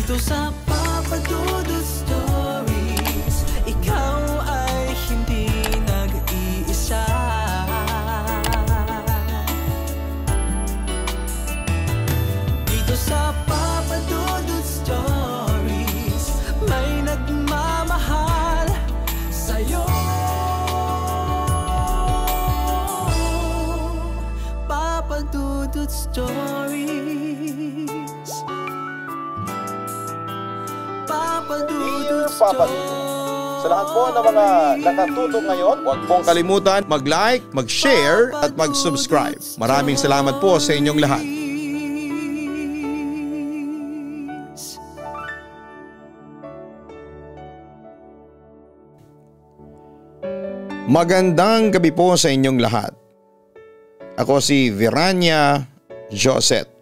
Dito sa Papa Dudut Stories, ikaw ay hindi nag-iisa. Dito sa Papa Dudut Stories, may nagmamahal sa'yo. Papa Dudut Stories. Papa Dudut Stories. Sa lahat po ng mga nakatutok ngayon, huwag pong kalimutan mag-like, mag-share at mag-subscribe. Maraming salamat po sa inyong lahat. Magandang gabi po sa inyong lahat. Ako si Virania Josette,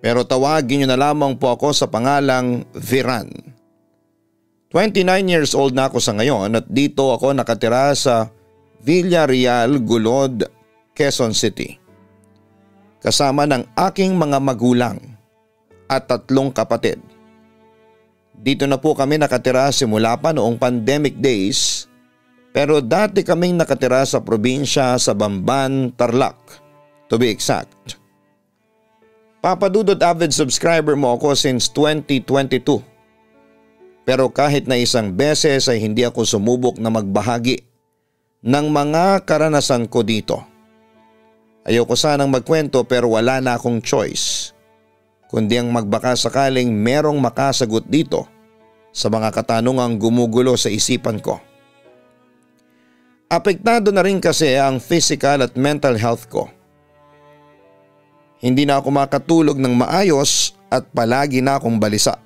pero tawagin niyo na lamang po ako sa pangalang Viran. 29 years old na ako sa ngayon at dito ako nakatira sa Villarreal, Gulod, Quezon City. Kasama ng aking mga magulang at 3 kapatid. Dito na po kami nakatira simula pa noong pandemic days, pero dati kaming nakatira sa probinsya sa Bamban, Tarlac, to be exact. Papa Dudut, avid subscriber mo ako since 2022. Pero kahit na isang beses ay hindi ako sumubok na magbahagi ng mga karanasan ko dito. Ayoko sanang magkwento pero wala na akong choice, kundi ang magbaka sakaling merong makasagot dito sa mga katanungang gumugulo sa isipan ko. Apektado na rin kasi ang physical at mental health ko. Hindi na ako makatulog ng maayos at palagi na akong balisa.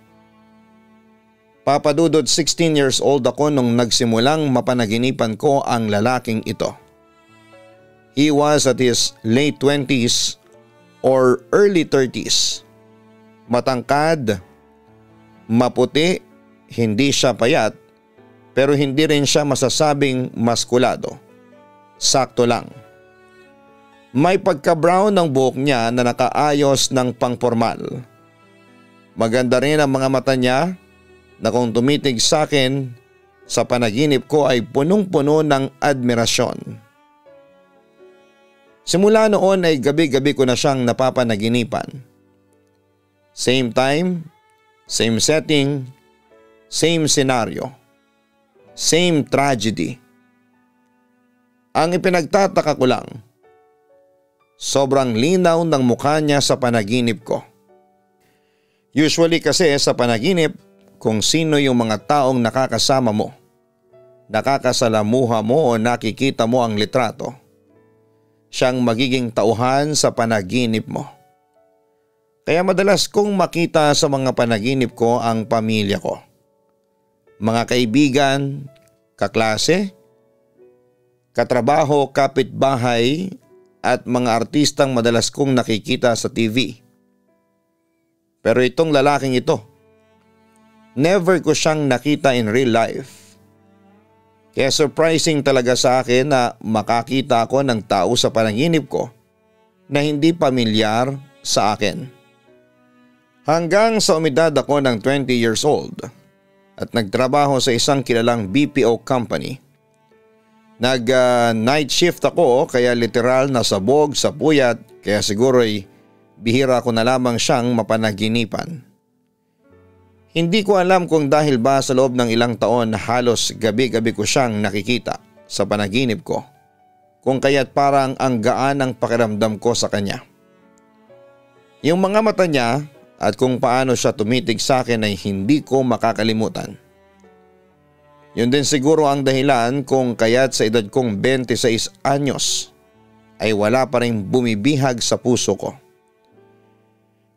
Papa Dudut, 16 years old ako nung nagsimulang mapanaginipan ko ang lalaking ito. He was at his late 20s or early 30s. Matangkad, maputi, hindi siya payat, pero hindi rin siya masasabing maskulado. Sakto lang. May pagka-brown ng buhok niya na nakaayos ng pangpormal. Maganda rin ang mga mata niya na kung tumitig sa akin sa panaginip ko ay punong-puno ng admirasyon. Simula noon ay gabi-gabi ko na siyang napapanaginipan. Same time, same setting, same scenario, same tragedy. Ang ipinagtataka ko lang, sobrang linaw ng mukha niya sa panaginip ko. Usually kasi sa panaginip, kung sino yung mga taong nakakasama mo, nakakasalamuha mo o nakikita mo ang litrato, siyang magiging tauhan sa panaginip mo. Kaya madalas kong makita sa mga panaginip ko ang pamilya ko. Mga kaibigan, kaklase, katrabaho, kapitbahay at mga artistang madalas kong nakikita sa TV. Pero itong lalaking ito, never ko siyang nakita in real life. Kaya surprising talaga sa akin na makakita ako ng tao sa panaginip ko na hindi pamilyar sa akin. Hanggang sa umidad ako ng 20 years old at nagtrabaho sa isang kilalang BPO company. Night shift ako kaya literal na sabog sa puyat kaya siguro'y bihira ko na lamang siyang mapanaginipan. Hindi ko alam kung dahil ba sa loob ng ilang taon halos gabi-gabi ko siyang nakikita sa panaginip ko, kung kaya't parang ang gaan ng pakiramdam ko sa kanya. Yung mga mata niya at kung paano siya tumitig sa akin ay hindi ko makakalimutan. Yun din siguro ang dahilan kung kaya't sa edad kong 26 anyos ay wala pa rin bumibihag sa puso ko.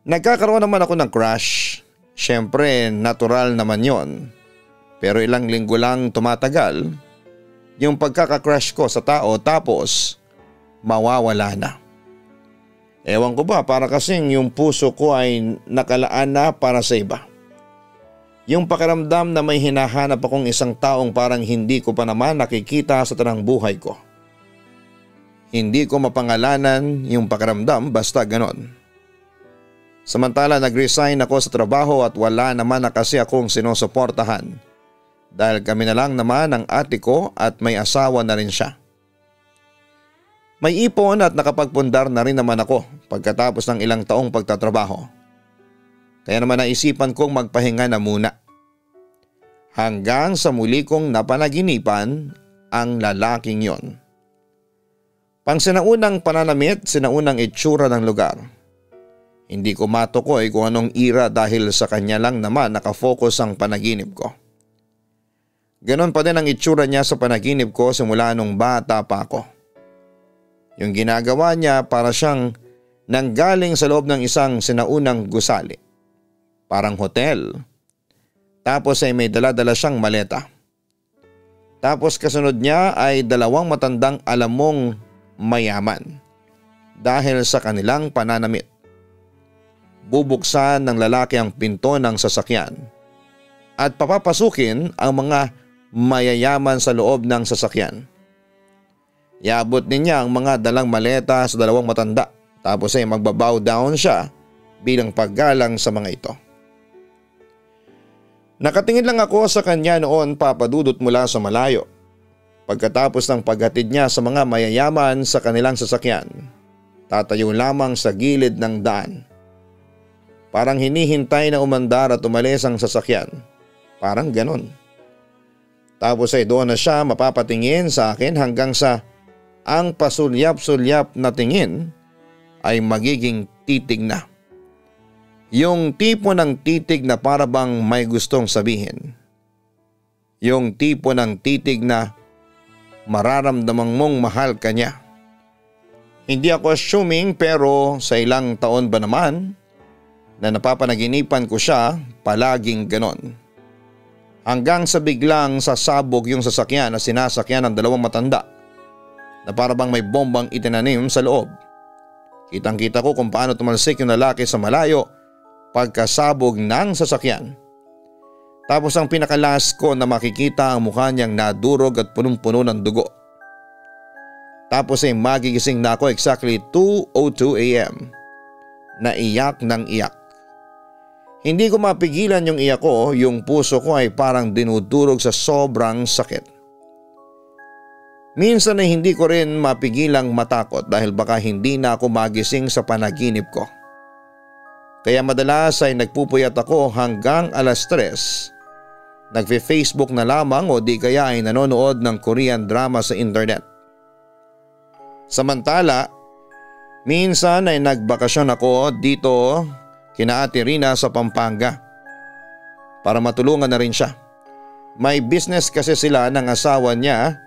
Nagkakaroon naman ako ng crush. Siyempre, natural naman yon. Pero ilang linggo lang tumatagal yung pagkaka-crush ko sa tao tapos mawawala na. Ewan ko ba, para kasing yung puso ko ay nakalaan na para sa iba. Yung pakiramdam na may hinahanap akong isang taong parang hindi ko pa naman nakikita sa tanang buhay ko. Hindi ko mapangalanan yung pakiramdam basta ganon. Samantala nag-resign ako sa trabaho at wala naman na kasi akong sinusuportahan dahil kami na lang naman ang ate ko at may asawa na rin siya. May ipon at nakapagpundar na rin naman ako pagkatapos ng ilang taong pagtatrabaho. Kaya naman naisipan kong magpahinga na muna. Hanggang sa muli kong napanaginipan ang lalaking yon. Pang sinaunang pananamit, sinaunang itsura ng lugar. Hindi ko matukoy kung anong ira dahil sa kanya lang naman nakafocus ang panaginip ko. Ganon pa din ang itsura niya sa panaginip ko simula nung bata pa ako. Yung ginagawa niya para siyang nanggaling sa loob ng isang sinaunang gusali. Parang hotel. Tapos ay may dala-dala siyang maleta. Tapos kasunod niya ay dalawang matandang alamong mayaman dahil sa kanilang pananamit. Bubuksan ng lalaki ang pinto ng sasakyan at papapasukin ang mga mayayaman sa loob ng sasakyan. Iabot din niya ang mga dalang maleta sa dalawang matanda tapos ay magbabow down siya bilang paggalang sa mga ito. Nakatingin lang ako sa kanya noon, Papa Dudut, mula sa malayo. Pagkatapos ng paghatid niya sa mga mayayaman sa kanilang sasakyan, tatayo lamang sa gilid ng daan. Parang hinihintay na umandar at umalis ang sasakyan. Parang ganon. Tapos ay doon na siya mapapatingin sa akin hanggang sa ang pasulyap-sulyap na tingin ay magiging titig na. Yung tipo ng titig na para bang may gustong sabihin. Yung tipo ng titig na mararamdamang mong mahal ka niya. Hindi ako assuming pero sa ilang taon ba naman na napapanaginipan ko siya palaging ganon. Hanggang sa biglang sasabog yung sasakyan na sinasakyan ng dalawang matanda na para bang may bombang itinanim sa loob. Kitang-kita ko kung paano tumalsik yung lalaki sa malayo pagkasabog ng sasakyan. Tapos ang pinakalas ko na makikita ang mukha niyang nadurog at punong-puno ng dugo. Tapos ay magigising na ako exactly 2:02 a.m. na iyak ng iyak. Hindi ko mapigilan yung iyak ko, yung puso ko ay parang dinudurog sa sobrang sakit. Minsan ay hindi ko rin mapigilang matakot dahil baka hindi na ako magising sa panaginip ko. Kaya madalas ay nagpupuyat ako hanggang alas 3. Nagfe-Facebook na lamang o di kaya ay nanonood ng Korean drama sa internet. Samantala, minsan ay nagbakasyon ako dito kina Ate Rina sa Pampanga para matulungan na rin siya. May business kasi sila ng asawa niya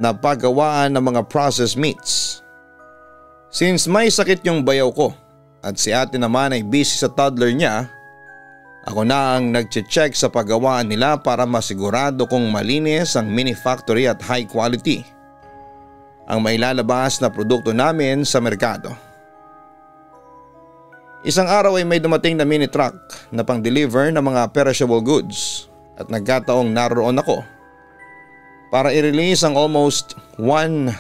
na paggawaan ng mga processed meats. Since may sakit yung bayaw ko at si ate naman ay busy sa toddler niya, ako na ang nagche-check sa paggawaan nila para masigurado kung malinis ang mini factory at high quality ang mailalabas na produkto namin sa merkado. Isang araw ay may dumating na mini truck na pang-deliver ng mga perishable goods at nagkataong naroon ako para i-release ang almost 100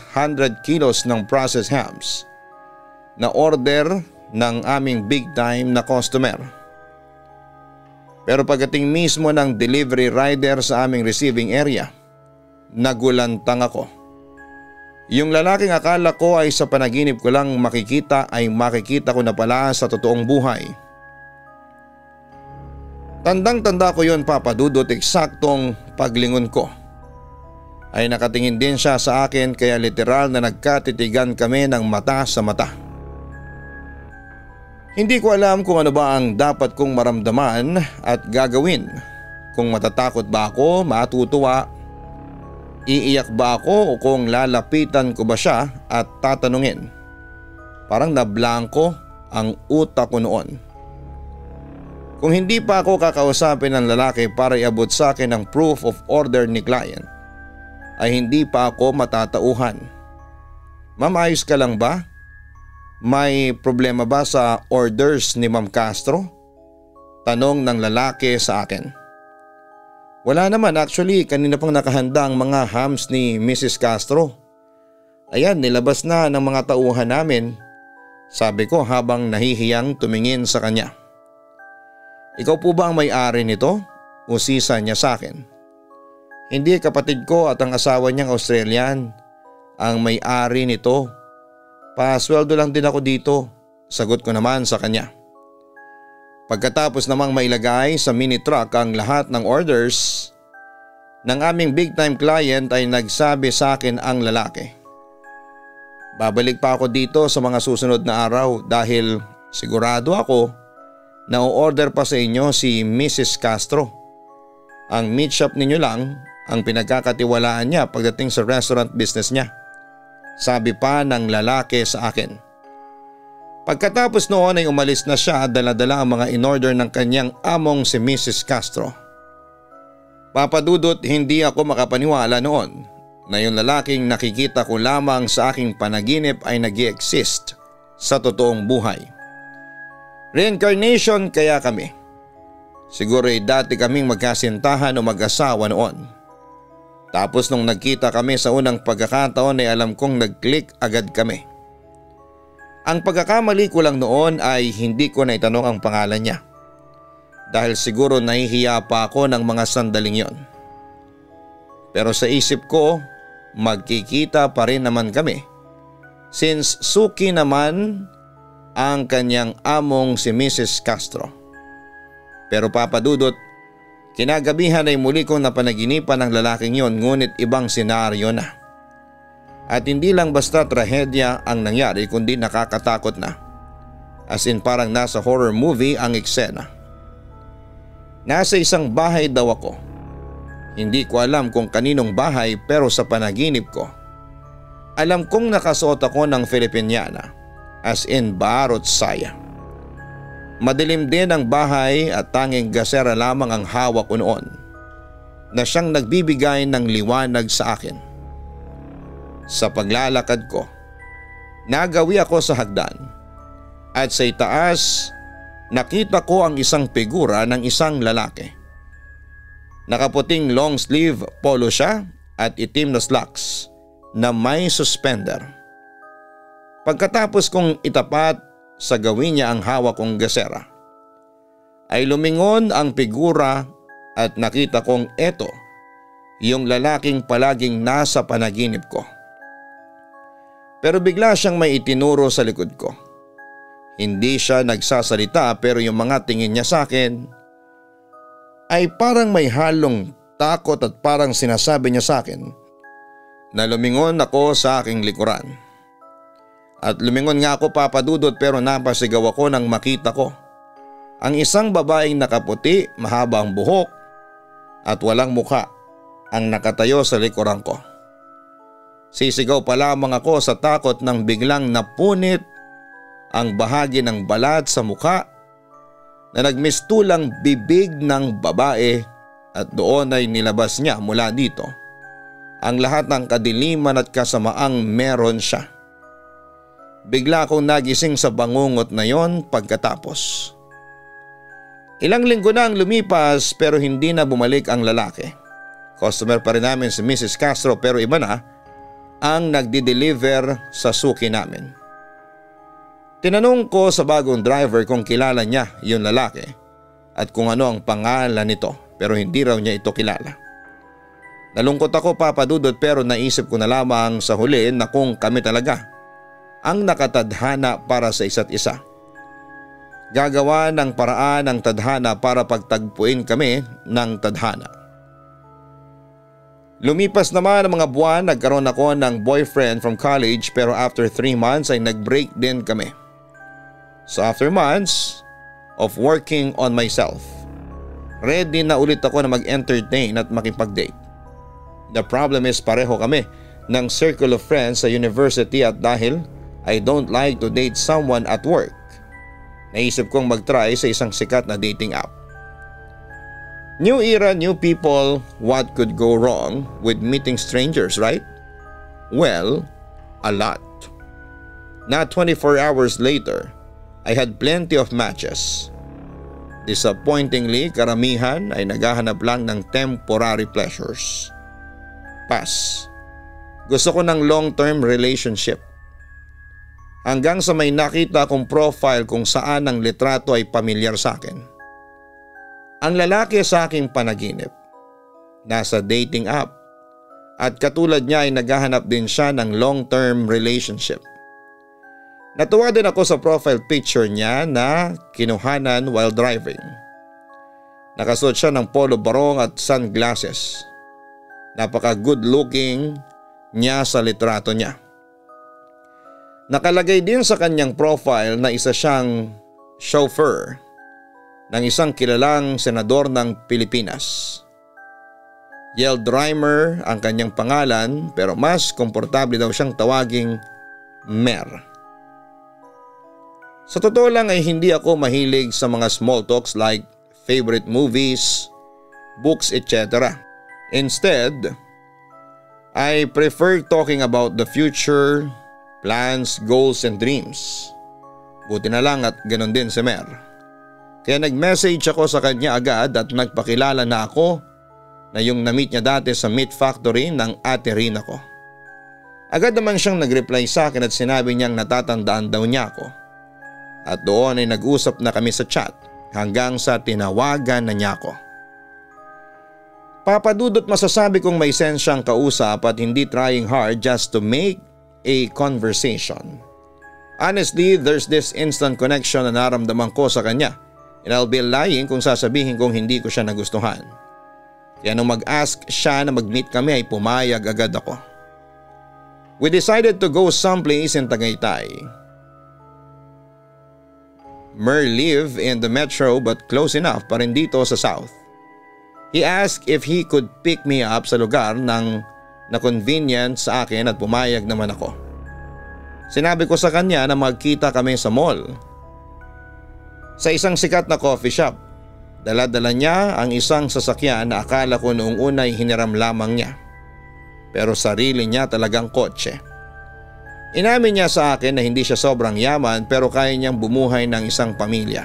kilos ng processed hams na order ng aming big time na customer. Pero pagdating mismo ng delivery rider sa aming receiving area, nagulantang ako. Yung lalaking akala ko ay sa panaginip ko lang makikita ay makikita ko na pala sa totoong buhay. Tandang-tanda ko yon, Papa Dudut, eksaktong paglingon ko ay nakatingin din siya sa akin kaya literal na nagkatitigan kami ng mata sa mata. Hindi ko alam kung ano ba ang dapat kong maramdaman at gagawin. Kung matatakot ba ako, matutuwa, iiyak ba ako o kung lalapitan ko ba siya at tatanungin. Parang nablangko ang utak ko noon. Kung hindi pa ako kakausapin ng lalaki para iabot sa akin ang proof of order ni client, ay hindi pa ako matatauhan. Ma'am, ayos ka lang ba? May problema ba sa orders ni Ma'am Castro? Tanong ng lalaki sa akin. Wala naman, actually kanina pang nakahanda ang mga hams ni Mrs. Castro. Ayan, nilabas na ng mga tauhan namin. Sabi ko habang nahihiyang tumingin sa kanya. Ikaw po ba ang may-ari nito? Usisa niya sa akin. Hindi, kapatid ko at ang asawa niyang Australian ang may-ari nito. Pasweldo lang din ako dito, sagot ko naman sa kanya. Pagkatapos namang mailagay sa mini truck ang lahat ng orders ng aming big time client ay nagsabi sa akin ang lalaki. Babalik pa ako dito sa mga susunod na araw dahil sigurado ako na o-order pa sa inyo si Mrs. Castro. Ang meat shop ninyo lang ang pinagkakatiwalaan niya pagdating sa restaurant business niya. Sabi pa ng lalaki sa akin. Pagkatapos noon ay umalis na siya at dala-dala ang mga in-order ng kanyang among si Mrs. Castro. Papadudot, hindi ako makapaniwala noon na yung lalaking nakikita ko lamang sa aking panaginip ay nag-i-exist sa totoong buhay. Reincarnation kaya kami. Siguro ay dati kaming magkasintahan o mag-asawa noon. Tapos nung nagkita kami sa unang pagkakataon ay alam kong nag-click agad kami. Ang pagkakamali ko lang noon ay hindi ko naitanong ang pangalan niya. Dahil siguro nahihiya pa ako ng mga sandaling yon. Pero sa isip ko, magkikita pa rin naman kami. Since suki naman ang kanyang among si Mrs. Castro. Pero papadudot, kinagabihan ay muli kong napanaginipan ng lalaking yon ngunit ibang senaryo na. At hindi lang basta trahedya ang nangyari kundi nakakatakot na. As in parang nasa horror movie ang eksena. Nasa isang bahay daw ako. Hindi ko alam kung kaninong bahay pero sa panaginip ko, alam kong nakasuot ako ng Filipiniana, as in barot saya. Madilim din ang bahay at tanging gasera lamang ang hawak ko noon na siyang nagbibigay ng liwanag sa akin. Sa paglalakad ko, nagawi ako sa hagdan at sa itaas nakita ko ang isang figura ng isang lalaki. Nakaputing long sleeve polo siya at itim na slacks na may suspender. Pagkatapos kong itapat sa gawin niya ang hawak kong gasera, ay lumingon ang figura at nakita kong eto, yung lalaking palaging nasa panaginip ko. Pero bigla siyang may itinuro sa likod ko. Hindi siya nagsasalita pero yung mga tingin niya sa akin ay parang may halong takot at parang sinasabi niya sa akin na lumingon ako sa aking likuran. At lumingon nga ako papadudot pero napasigaw ako nang makita ko ang isang babaeng nakaputi, mahaba ang buhok at walang mukha ang nakatayo sa likuran ko. Sisigaw pa lamang ako sa takot nang biglang napunit ang bahagi ng balat sa mukha na nagmistulang bibig ng babae at doon ay nilabas niya mula dito ang lahat ng kadiliman at kasamaang meron siya. Bigla akong nagising sa bangungot na yon pagkatapos. Ilang linggo na ang lumipas pero hindi na bumalik ang lalaki. Customer pa rin namin si Mrs. Castro pero iba na ang nagdi-deliver sa suki namin. Tinanong ko sa bagong driver kung kilala niya yung lalaki at kung ano ang pangalan nito pero hindi raw niya ito kilala. Nalungkot ako papadudot pero naisip ko na lamang sa huli na kung kami talaga ang nakatadhana para sa isa't isa. Gagawa ng paraan ng tadhana para pagtagpuin kami ng tadhana. Lumipas naman ang mga buwan, nagkaroon ako ng boyfriend from college pero after 3 months ay nag-break din kami. So after months of working on myself, ready na ulit ako na mag-entertain at makipag-date. The problem is pareho kami ng circle of friends sa university at dahil I don't like to date someone at work, naisip kong mag-try sa isang sikat na dating app. New era, new people, what could go wrong with meeting strangers, right? Well, a lot. Not 24 hours later, I had plenty of matches. Disappointingly, karamihan ay naghahanap lang ng temporary pleasures. Pass. Gusto ko ng long-term relationship. hanggang sa may nakita kong profile kung saan ang litrato ay pamilyar sa akin. Ang lalaki sa aking panaginip, nasa dating app at katulad niya ay naghahanap din siya ng long-term relationship. Natuwa din ako sa profile picture niya na kinuhanan while driving. Nakasuot siya ng polo barong at sunglasses. Napaka good looking niya sa litrato niya. Nakalagay din sa kanyang profile na isa siyang chauffeur ng isang kilalang senador ng Pilipinas. Yeldrimer ang kanyang pangalan pero mas komportable daw siyang tawaging Mer. Sa totoo lang ay hindi ako mahilig sa mga small talks like favorite movies, books, etc. Instead, I prefer talking about the future, plans, goals and dreams. Buti na lang at ganon din si Mer. Kaya nag-message ako sa kanya agad at nagpakilala na ako na yung na-meet niya dati sa meat factory ng ate Rina ko. Agad naman siyang nag-reply sa akin at sinabi niyang natatandaan daw niya ako. At doon ay nag-usap na kami sa chat hanggang sa tinawagan na niya ako. Papadudot masasabi kong may sense siyang kausap at hindi trying hard just to make a conversation. Honestly, there's this instant connection na naramdaman ko sa kanya and I'll be lying kung sasabihin kong hindi ko siya nagustuhan. Kaya nung mag-ask siya na mag-meet kami ay pumayag agad ako. We decided to go someplace in Tagaytay. Mer live in the metro but close enough pa rin dito sa south. He asked if he could pick me up sa lugar ng na-convenient sa akin at pumayag naman ako. Sinabi ko sa kanya na magkita kami sa mall. Sa isang sikat na coffee shop, dala-dala niya ang isang sasakyan na akala ko noong unay hiniram lamang niya. Pero sarili niya talagang kotse. Inamin niya sa akin na hindi siya sobrang yaman pero kaya niyang bumuhay ng isang pamilya.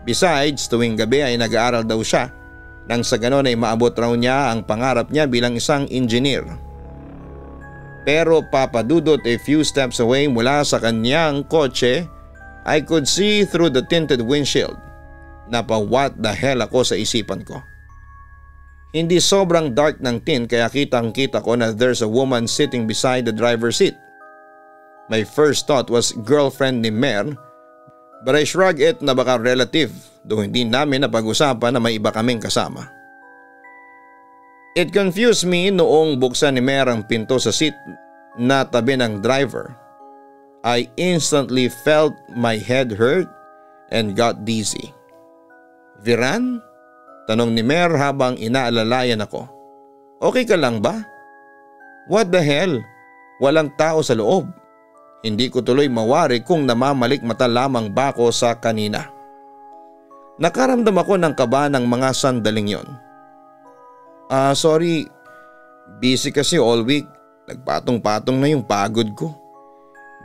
Besides, tuwing gabi ay nag-aaral daw siya nang sa ganon ay maabot raw niya ang pangarap niya bilang isang engineer. Pero papadudot a few steps away mula sa kanyang kotse, I could see through the tinted windshield. Napa what the hell ako sa isipan ko. Hindi sobrang dark ng tint kaya kitang-kita ko na there's a woman sitting beside the driver's seat. My first thought was girlfriend ni Mer, but I shrugged it na baka relative, though hindi namin napag-usapan na may iba kaming kasama. It confused me noong buksan ni Mer ang pinto sa seat na tabi ng driver. I instantly felt my head hurt and got dizzy. "Viran?" Tanong ni Mer habang inaalalayan ako. "Okay ka lang ba?" "What the hell? Walang tao sa loob." Hindi ko tuloy mawari kung namamalikmata lamang ba ako sa kanina. Nakaramdam ako ng kaba ng mga sandaling yon. Sorry. Busy kasi all week. Nagpatong-patong na yung pagod ko.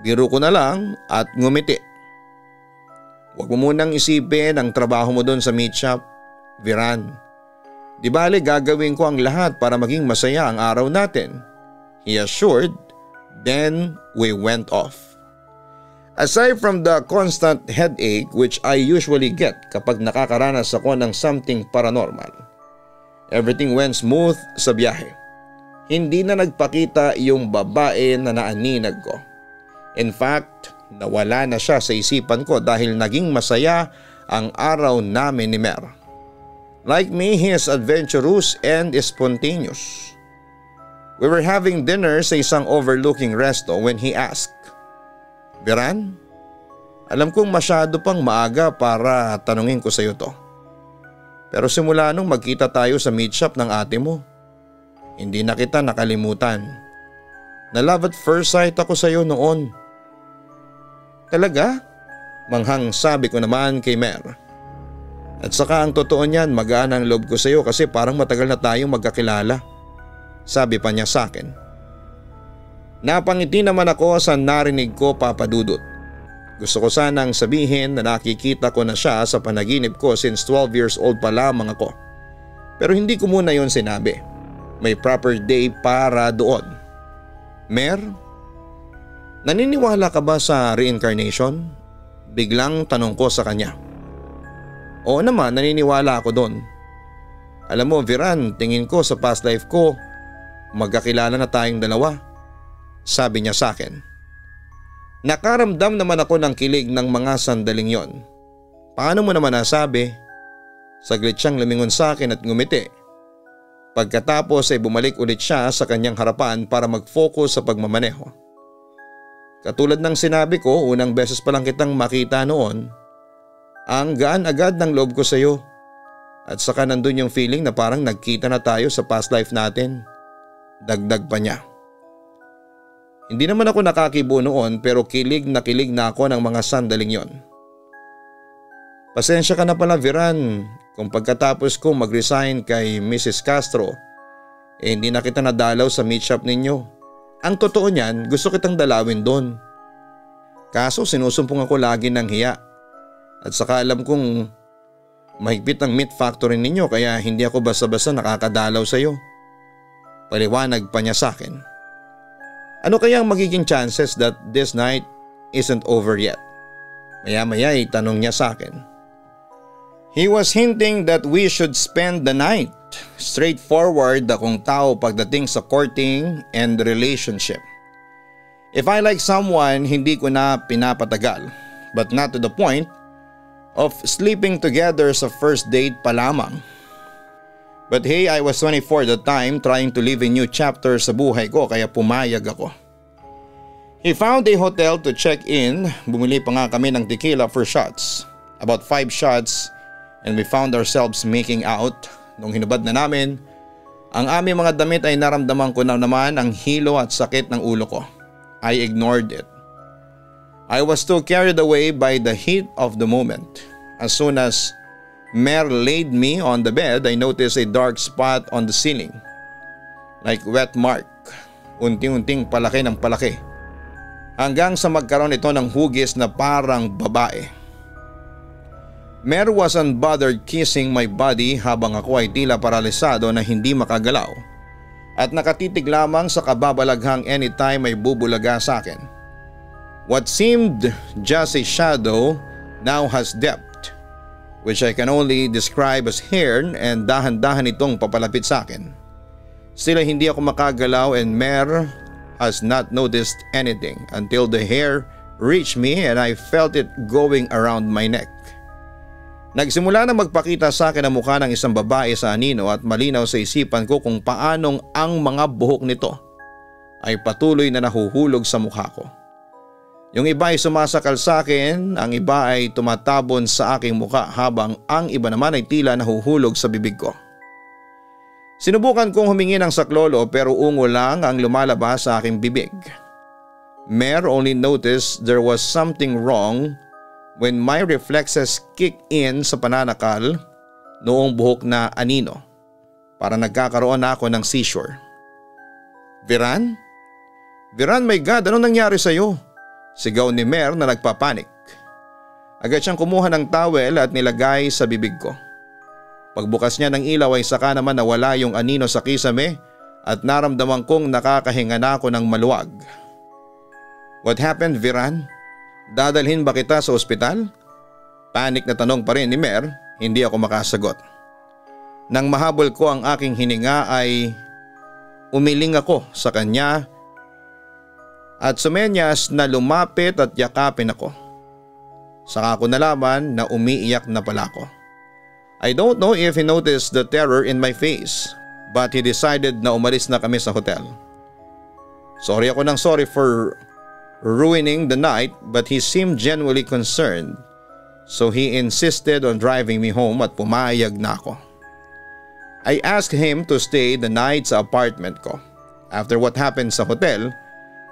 Biro ko na lang at ngumiti. "Huwag mo munang isipin ang trabaho mo doon sa meat shop, Viran. Di bale gagawin ko ang lahat para maging masaya ang araw natin," he assured. Then we went off. Aside from the constant headache which I usually get kapag nakakaranas ako ng something paranormal, everything went smooth sa biyahe. Hindi na nagpakita yung babae na naaninag ko. In fact, nawala na siya sa isipan ko dahil naging masaya ang araw namin ni Mer. Like me, he is adventurous and spontaneous. We were having dinner sa isang overlooking resto when he asked, "Viran, alam kong masyado pang maaga para tanungin ko sa iyo to. Pero simula nung magkita tayo sa meat shop ng ate mo, hindi na kita nakalimutan. Na-love at first sight ako sa iyo noon." "Talaga?" Manghang sabi ko naman kay Mer. "At saka ang totoo niyan, magaan ang loob ko sa iyo kasi parang matagal na tayong magkakilala," sabi pa niya sa akin. Napangiti naman ako sa narinig ko, papadudot. Gusto ko sanang sabihin na nakikita ko na siya sa panaginip ko since 12 years old pa lamang ako. Pero hindi ko muna yon sinabi. May proper day para doon. "Mer, Naniniwala ka ba sa reincarnation? Biglang tanong ko sa kanya. Oo naman, naniniwala ako doon. Alam mo Viran, tingin ko sa past life ko, magkakilala na tayong dalawa. Sabi niya sa akin. Nakaramdam naman ako ng kilig ng mga sandaling yon. Paano mo naman nasabi? Saglit siyang lumingon sa akin at ngumiti. Pagkatapos ay bumalik ulit siya sa kanyang harapan para mag-focus sa pagmamaneho. Katulad ng sinabi ko, unang beses pa lang kitang makita noon, ang gaan agad ng loob ko sa iyo. At saka nandun yung feeling na parang nagkita na tayo sa past life natin. Dagdag pa niya. Hindi naman ako nakakibo noon pero kilig na ako ng mga sandaling yon. Pasensya ka na pala Viran kung pagkatapos ko mag-resign kay Mrs. Castro hindi na kita nadalaw sa meet shop ninyo. Ang totoo niyan, gusto kitang dalawin doon. Kaso sinusumpong ako lagi ng hiya at saka alam kong mahigpit ang meat factory ninyo kaya hindi ako basta-basta nakakadalaw sa iyo. Paliwanag pa niya sa akin. Ano kaya ang magiging chances that this night isn't over yet? Maya-maya ay tanong niya sa akin. He was hinting that we should spend the night. Straightforward akong tao pagdating sa courting and relationship. If I like someone, hindi ko na pinapatagal. But not to the point of sleeping together sa first date pa lamang. But hey, I was 24 at the time trying to live a new chapter sa buhay ko kaya pumayag ako. He found a hotel to check in. Bumili pa nga kami ng tequila for shots. About 5 shots and we found ourselves making out. Nung hinubad na namin, ang aming mga damit ay naramdaman ko na naman ang hilo at sakit ng ulo ko. I ignored it. I was too carried away by the heat of the moment. As soon as Mer laid me on the bed, I noticed a dark spot on the ceiling. Like wet mark. Unti-unting palaki ng palaki. Hanggang sa magkaroon ito ng hugis na parang babae. Mer was unbothered kissing my body habang ako ay tila paralisado na hindi makagalaw. At nakatitig lamang sa kababalaghang anytime may bubulaga sa akin. What seemed just a shadow now has depth, which I can only describe as hair, and dahan-dahan itong papalapit sa akin. Still hindi ako makagalaw and Mer has not noticed anything until the hair reached me and I felt it going around my neck. Nagsimula na magpakita sa akin ang mukha ng isang babae sa anino at malinaw sa isipan ko kung paanong ang mga buhok nito ay patuloy na nahuhulog sa mukha ko. Yung iba ay sumasakal sa akin, ang iba ay tumatabon sa aking mukha habang ang iba naman ay tila nahuhulog sa bibig ko. Sinubukan kong humingi ng saklolo pero ungo lang ang lumalabas sa aking bibig. Mer only noticed there was something wrong when my reflexes kicked in sa pananakal noong buhok na anino. Para nagkakaroon na ako ng seizure. Viran? Viran, my God, anong nangyari sa'yo? Sigaw ni Mer na nagpapanik. Agad siyang kumuha ng towel at nilagay sa bibig ko. Pagbukas niya ng ilaw ay saka naman nawala yung anino sa kisame at naramdaman kong nakakahinga na ako ng maluwag. What happened, Viran? Dadalhin ba kita sa ospital? Panik na tanong pa rin ni Mer, hindi ako makasagot. Nang mahabol ko ang aking hininga ay umiling ako sa kanya at sumenyas na lumapit at yakapin ako. Saka ko nalaman na umiiyak na pala ako. I don't know if he noticed the terror in my face, but he decided na umalis na kami sa hotel. Sorry ako ng sorry for ruining the night, but he seemed genuinely concerned, so he insisted on driving me home at pumayag na ako. I asked him to stay the night sa apartment ko. After what happened sa hotel,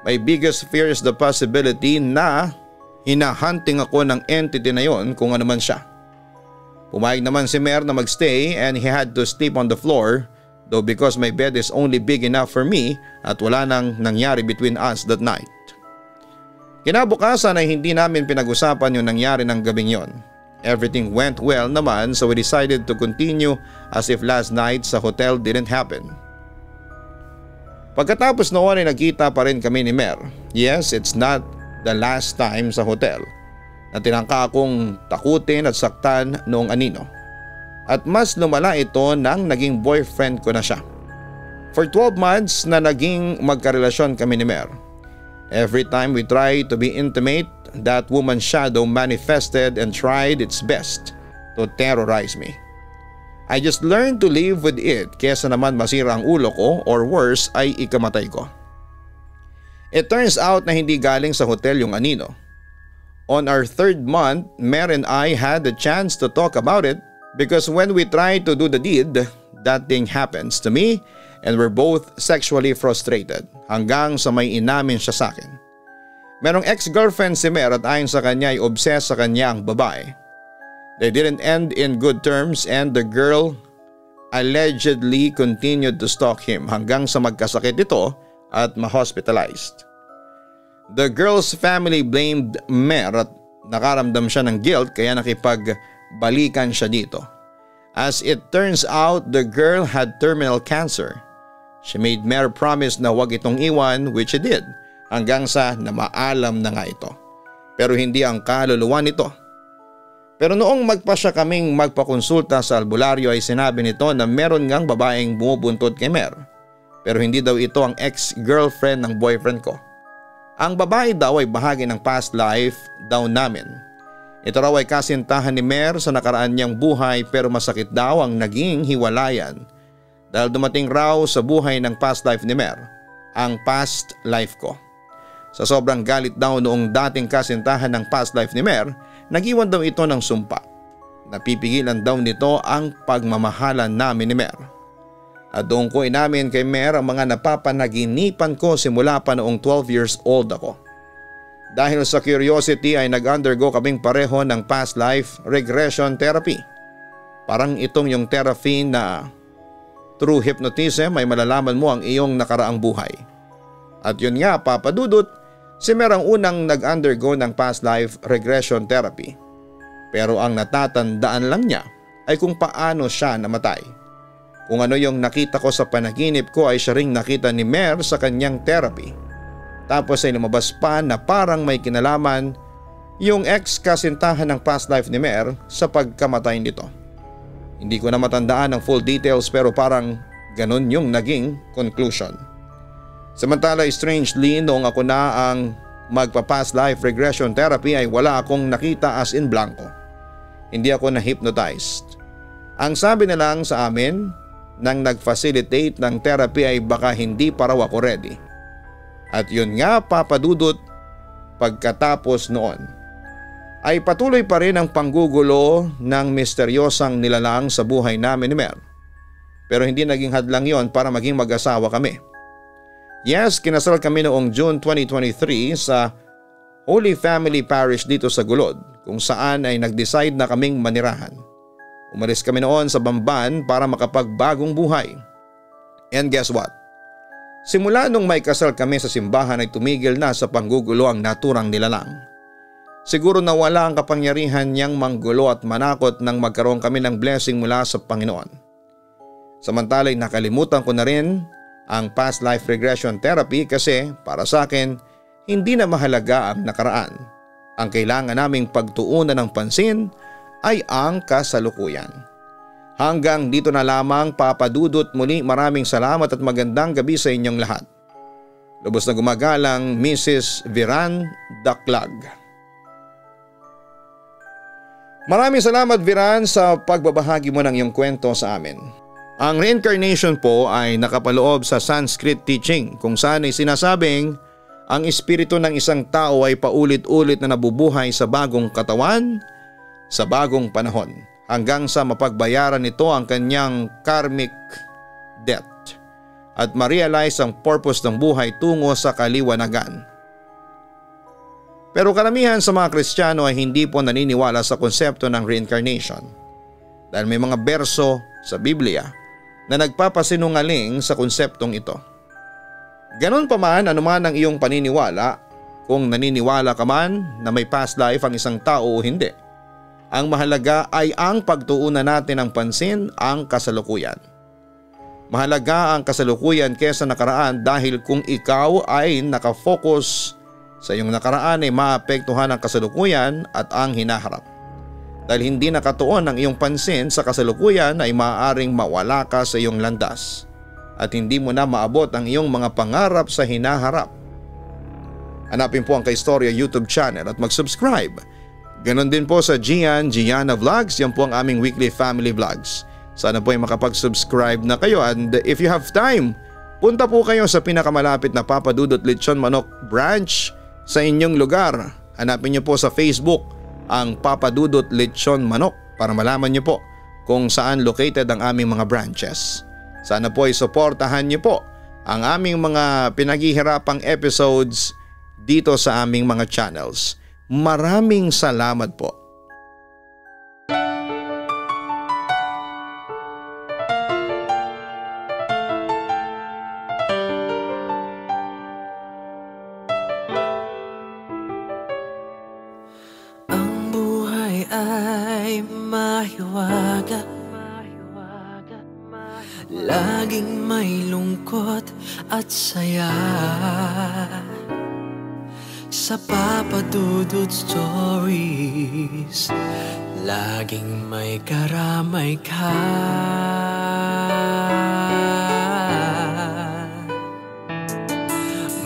my biggest fear is the possibility na hinahunting ako ng entity na yon kung ano man siya. Pumayag naman si Mer na magstay and he had to sleep on the floor, though because my bed is only big enough for me at wala nang nangyari between us that night. Kinabukasan ay hindi namin pinag-usapan yung nangyari ng gabing yon. Everything went well naman, so we decided to continue as if last night sa hotel didn't happen. Pagkatapos noon ay nagkita pa rin kami ni Mer. Yes, it's not the last time sa hotel na tinangka akong takutin at saktan noong anino. At mas lumala ito nang naging boyfriend ko na siya. For 12 months na naging magkarelasyon kami ni Mer. Every time we try to be intimate, that woman's shadow manifested and tried its best to terrorize me. I just learned to live with it kesa naman masira ang ulo ko or worse ay ikamatay ko. It turns out na hindi galing sa hotel yung anino. On our 3rd month, Mer and I had the chance to talk about it because when we tried to do the deed, that thing happens to me and we're both sexually frustrated hanggang sa may inamin siya sa akin. Merong ex-girlfriend si Mer at ayon sa kanya ay obsessed sa kanya ang babae. They didn't end in good terms and the girl allegedly continued to stalk him hanggang sa magkasakit ito at ma-hospitalized. The girl's family blamed Mer at nakaramdam siya ng guilt kaya nakipagbalikan siya dito. As it turns out, the girl had terminal cancer. She made Mer promise na wag itong iwan, which she did hanggang sa namaalam na nga ito. Pero hindi ang kaluluwa nito. Pero noong magpasya kaming magpakonsulta sa albularyo ay sinabi nito na meron ngang babaeng bumubuntot kay Mer. Pero hindi daw ito ang ex-girlfriend ng boyfriend ko. Ang babae daw ay bahagi ng past life daw namin. Ito raw ay kasintahan ni Mer sa nakaraan niyang buhay pero masakit daw ang naging hiwalayan. Dahil dumating raw sa buhay ng past life ni Mer, ang past life ko. Sa sobrang galit daw noong dating kasintahan ng past life ni Mer, nag-iwan daw ito ng sumpa. Napipigilan daw nito ang pagmamahalan namin ni Mer. At doon ko inamin kay Mer ang mga napapanaginipan ko simula pa noong 12 years old ako. Dahil sa curiosity ay nag-undergo kaming pareho ng past life regression therapy. Parang itong yung therapy na through hypnotism ay malalaman mo ang iyong nakaraang buhay. At yun nga, Papa Dudut, si Mer ang unang nag-undergo ng past life regression therapy. Pero ang natatandaan lang niya ay kung paano siya namatay. Kung ano yung nakita ko sa panaginip ko ay siya ring nakita ni Mer sa kanyang therapy. Tapos ay lumabas pa na parang may kinalaman yung ex-kasintahan ng past life ni Mer sa pagkamatay nito. Hindi ko na matandaan ang full details pero parang ganun yung naging conclusion. Samantala strangely noong ako na ang magpa-past life regression therapy ay wala akong nakita as in blanco. Hindi ako na-hypnotized. Ang sabi na lang sa amin nang nag-facilitate ng therapy ay baka hindi pa raw ako ready. At yun nga, Papa Dudut, pagkatapos noon ay patuloy pa rin ang panggugulo ng misteryosang nilalang sa buhay namin ni Mer. Pero hindi naging hadlang yon para maging mag-asawa kami. Yes, kinasal kami noong June 2023 sa Holy Family Parish dito sa Gulod kung saan ay nag-decide na kaming manirahan. Umalis kami noon sa Bamban para makapagbagong buhay. And guess what? Simula nung may kasal kami sa simbahan ay tumigil na sa panggugulo ang naturang nilalang. Siguro nawala ang kapangyarihan niyang manggulo at manakot nang magkaroon kami ng blessing mula sa Panginoon. Samantala'y nakalimutan ko na rin ang past life regression therapy kasi para sa akin hindi na mahalaga ang nakaraan. Ang kailangan naming pagtuunan ng pansin ay ang kasalukuyan. Hanggang dito na lamang, Papa Dudut, muli maraming salamat at magandang gabi sa inyong lahat. Lubos na gumagalang Mrs. Viran Daklag. Maraming salamat Viran sa pagbabahagi mo ng iyong kwento sa amin. Ang reincarnation po ay nakapaloob sa Sanskrit teaching kung saan ay sinasabing ang espiritu ng isang tao ay paulit-ulit na nabubuhay sa bagong katawan sa bagong panahon hanggang sa mapagbayaran nito ang kanyang karmic debt at ma-realize ang purpose ng buhay tungo sa kaliwanagan. Pero karamihan sa mga Kristiyano ay hindi po naniniwala sa konsepto ng reincarnation dahil may mga berso sa Biblia na nagpapasinungaling sa konseptong ito. Ganon pa man anuman ang iyong paniniwala, kung naniniwala ka man na may past life ang isang tao o hindi, ang mahalaga ay ang pagtuunan natin ng pansin ang kasalukuyan. Mahalaga ang kasalukuyan kesa nakaraan dahil kung ikaw ay nakafocus sa iyong nakaraan ay maapektuhan ang kasalukuyan at ang hinaharap. Dahil hindi nakatuon ang iyong pansin sa kasalukuyan ay maaaring mawala ka sa iyong landas at hindi mo na maabot ang iyong mga pangarap sa hinaharap. Hanapin po ang Kaistorya YouTube channel at mag-subscribe. Ganon din po sa Gianna Vlogs, yan po ang aming weekly family vlogs. Sana po ay makapag-subscribe na kayo and if you have time, punta po kayo sa pinakamalapit na Papa Dudut Lechon Manok branch sa inyong lugar. Hanapin niyo po sa Facebook ang Papa Dudut Lechon Manok para malaman niyo po kung saan located ang aming mga branches. Sana po ay suportahan niyo po ang aming mga pinaghihirapang episodes dito sa aming mga channels. Maraming salamat po. Mahiwaga, laging may lungkot at saya. Sa Papa Dudut Stories, laging may karamay ka.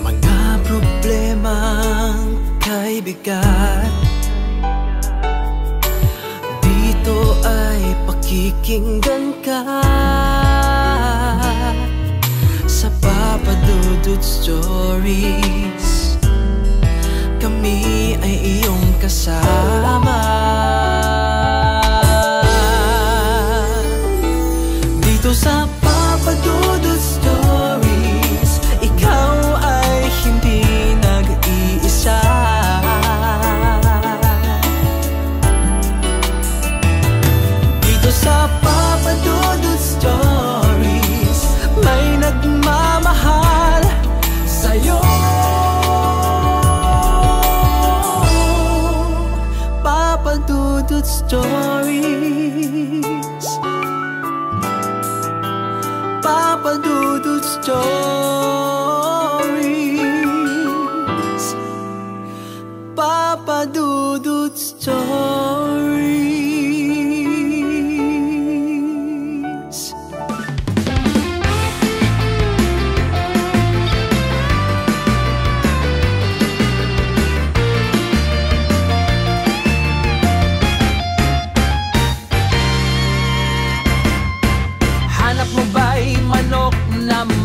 Mga problemang kay bigat, dito ay pakikinggan ka. Sa Papa Dudut Stories, kami ay iyong kasama. Dito sa Papa Dudut Stories, ikaw ay hindi nag-iisa. Sa Papa Dudut Stories, may nagmamahal sa'yo. Papa Dudut Stories, Papa Dudut Stories, Papa Dudut Stories.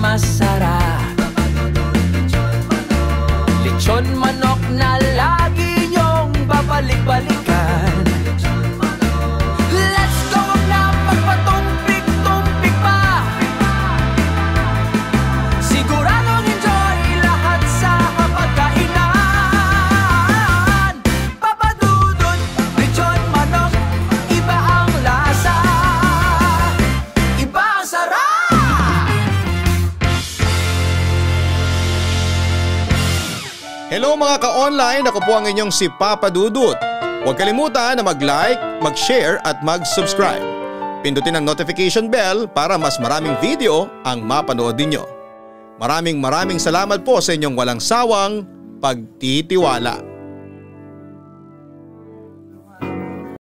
Masarap, lechon manok na lagi niyong babalik-balikan. Let's go na magpatumpik-tumpik pa. Siguradong enjoy lahat sa pagkainan. Papa Dudut, lechon manok, iba ang lasa, iba ang sarap. Hello mga ka-online, ako po ang inyong si Papa Dudut. Huwag kalimutan na mag-like, mag-share at mag-subscribe. Pindutin ang notification bell para mas maraming video ang mapanood ninyo. Maraming salamat po sa inyong walang sawang pagtitiwala.